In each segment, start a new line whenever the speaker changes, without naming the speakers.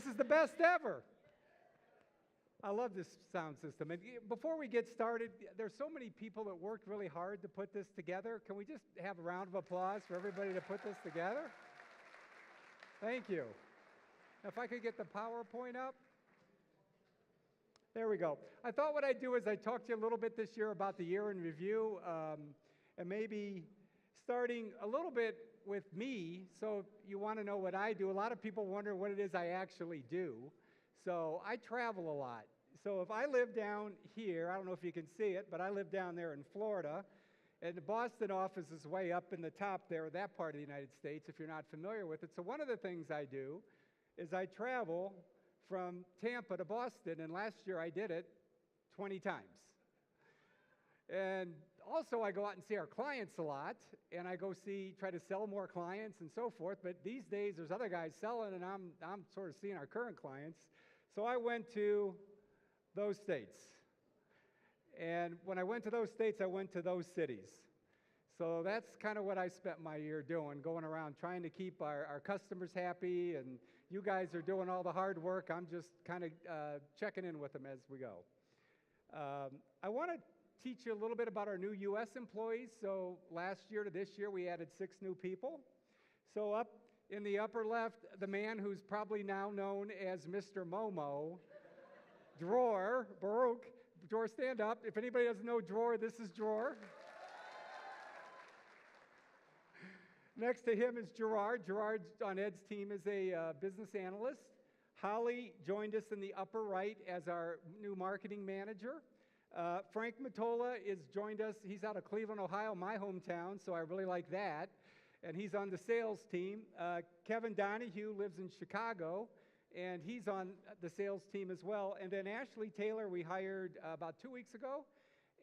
This is the best ever. I love this sound system. And before we get started, there's so many people that worked really hard to put this together. Can we just have a round of applause for everybody to put this together? Thank you. If I could get the PowerPoint up. There we go. I thought what I'd do is I'd talk to you a little bit this year about the year in review, and maybe starting a little bit with me, so if you want to know what I do. A lot of people wonder what it is I actually do. So I travel a lot. So if I live down here, I don't know if you can see it, but I live down there in Florida, and the Boston office is way up in the top there, that part of the United States, if you're not familiar with it. So one of the things I do is I travel from Tampa to Boston, and last year I did it 20 times. And also I go out and see our clients a lot, and I go try to sell more clients and so forth, but these days there's other guys selling, and I'm sort of seeing our current clients. So I went to those states. And when I went to those states, I went to those cities. So that's kind of what I spent my year doing, going around trying to keep our customers happy, and you guys are doing all the hard work. I'm just kind of checking in with them as we go. I want to teach you a little bit about our new U.S. employees. So last year to this year, we added 6 new people. So up in the upper left, the man who's probably now known as Mr. Momo, Dror, Baruch. Dror, stand up. If anybody doesn't know Dror, this is Dror. Next to him is Gerard. Gerard on Ed's team is a business analyst. Holly joined us in the upper right as our new marketing manager. Frank Matola has joined us. He's out of Cleveland, Ohio, my hometown, so I really like that. And he's on the sales team. Kevin Donahue lives in Chicago, and he's on the sales team as well. And then Ashley Taylor we hired about 2 weeks ago,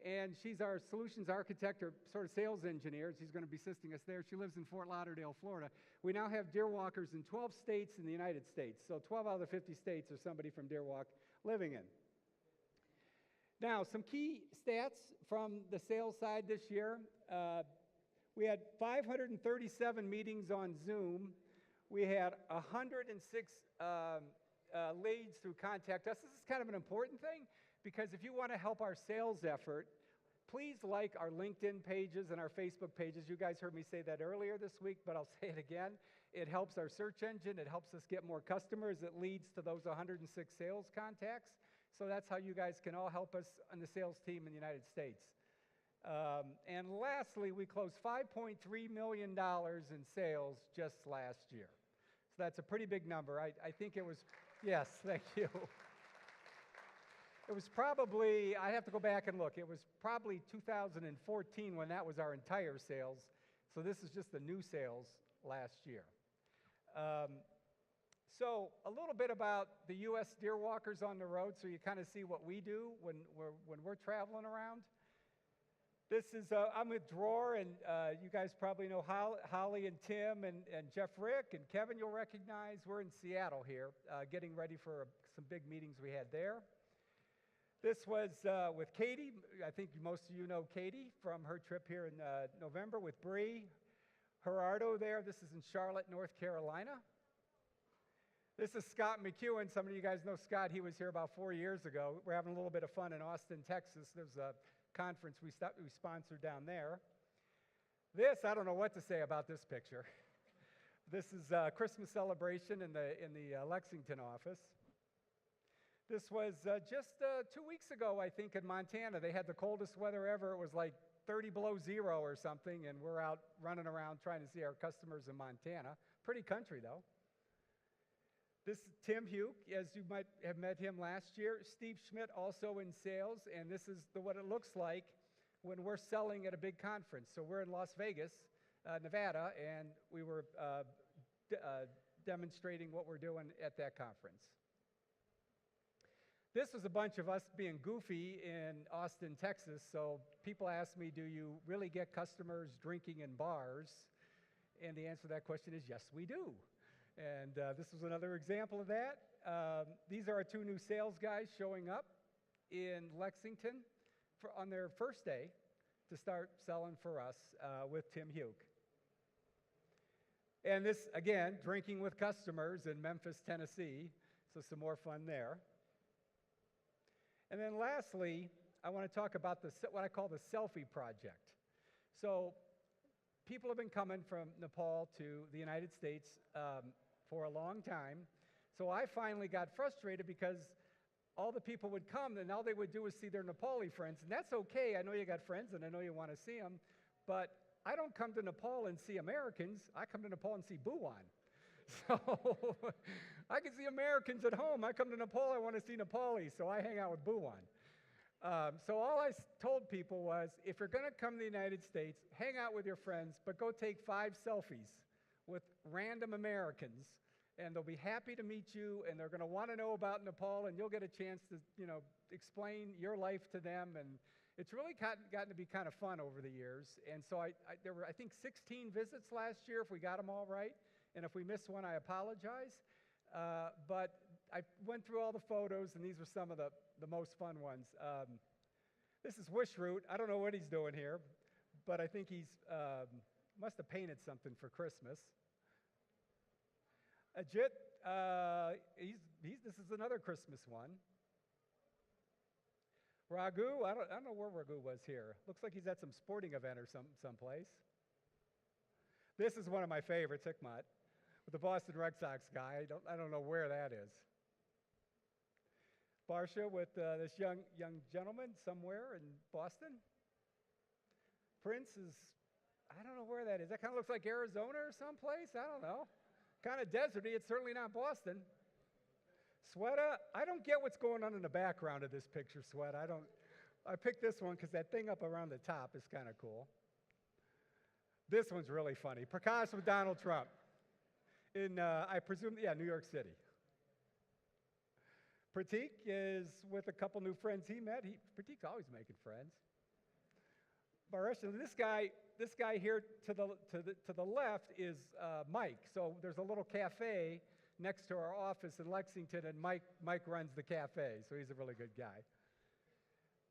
and she's our solutions architect or sort of sales engineer. She's going to be assisting us there. She lives in Fort Lauderdale, Florida. We now have Deerwalkers in 12 states in the United States. So 12 out of the 50 states are somebody from Deerwalk living in. Now, some key stats from the sales side this year. We had 537 meetings on Zoom. We had 106 leads through Contact Us. This is kind of an important thing because if you want to help our sales effort, please like our LinkedIn pages and our Facebook pages. You guys heard me say that earlier this week, but I'll say it again. It helps our search engine. It helps us get more customers. It leads to those 106 sales contacts. So that's how you guys can all help us on the sales team in the United States. And lastly, we closed $5.3 million in sales just last year. So that's a pretty big number. I think it was, yes, thank you. It was probably, I have to go back and look, it was probably 2014 when that was our entire sales. So this is just the new sales last year. So a little bit about the U.S. Deerwalkers on the road so you kind of see what we do when we're traveling around. This is, I'm with Dror, and you guys probably know Holly and Tim and Jeff Rick and Kevin you'll recognize. We're in Seattle here, getting ready for some big meetings we had there. This was with Katie. I think most of you know Katie from her trip here in November with Bree. Gerardo there. This is in Charlotte, North Carolina. This is Scott McEwen. Some of you guys know Scott. He was here about 4 years ago. We're having a little bit of fun in Austin, Texas. There's a conference we sponsored down there. This, I don't know what to say about this picture. This is a Christmas celebration in the Lexington office. This was just 2 weeks ago, I think, in Montana. They had the coldest weather ever. It was like 30 below zero or something, and we're out running around trying to see our customers in Montana. Pretty country, though. This is Tim Hugh, as you might have met him last year. Steve Schmidt, also in sales, and this is what it looks like when we're selling at a big conference. So we're in Las Vegas, Nevada, and we were demonstrating what we're doing at that conference. This was a bunch of us being goofy in Austin, Texas. So people ask me, do you really get customers drinking in bars? And the answer to that question is yes, we do. And this was another example of that. These are our 2 new sales guys showing up in Lexington on their first day to start selling for us with Tim Hugh. And this, again, drinking with customers in Memphis, Tennessee. So some more fun there. And then lastly, I want to talk about what I call the selfie project. So people have been coming from Nepal to the United States for a long time. So I finally got frustrated because all the people would come and all they would do was see their Nepali friends. And that's okay. I know you got friends and I know you want to see them. But I don't come to Nepal and see Americans. I come to Nepal and see Bhuvan. So I can see Americans at home. I come to Nepal, I want to see Nepalis, so I hang out with Bhuvan. So all I told people was, if you're going to come to the United States, hang out with your friends, but go take 5 selfies with random Americans, and they'll be happy to meet you, and they're going to want to know about Nepal, and you'll get a chance to, explain your life to them, and it's really gotten to be kind of fun over the years. And so there were, I think, 16 visits last year, if we got them all right. And if we missed one, I apologize. But I went through all the photos, and these were some of the most fun ones. This is Wishroot. I don't know what he's doing here, but I think he's must have painted something for Christmas. Ajit, this is another Christmas one. Raghu, I don't know where Raghu was here. Looks like he's at some sporting event or someplace. This is one of my favorites, Hikmat, with the Boston Red Sox guy. I don't know where that is. Barsha with this young gentleman somewhere in Boston. Prince is, I don't know where that is. That kind of looks like Arizona or someplace. I don't know. Kind of deserty. It's certainly not Boston. Sweta, I don't get what's going on in the background of this picture, Sweta. I picked this one because that thing up around the top is kind of cool. This one's really funny. Prakash with Donald Trump in, I presume, New York City. Pratik is with a couple new friends he met. Pratik's always making friends. Baresh, this guy here to the left is Mike. So there's a little cafe next to our office in Lexington, and Mike runs the cafe, so he's a really good guy.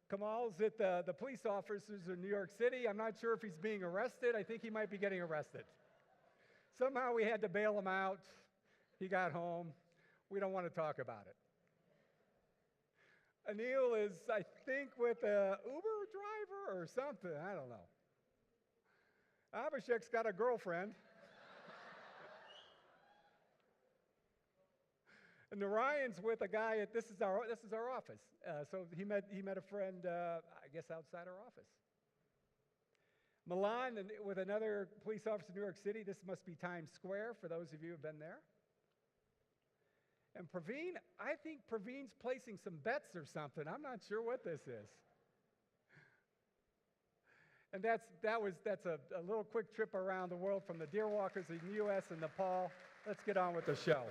Kamal's at the police officers in New York City. I'm not sure if he's being arrested. I think he might be getting arrested. Somehow we had to bail him out. He got home. We don't want to talk about it. Anil is, I think, with an Uber driver or something. I don't know. Abhishek's got a girlfriend. And Narayan's with a guy this is our office. So he met a friend, I guess, outside our office. Milan with another police officer in New York City. This must be Times Square for those of you who have been there. And Praveen, I think Praveen's placing some bets or something. I'm not sure what this is. And that's a little quick trip around the world from the Deer Walkers in the U.S. and Nepal. Let's get on with the show.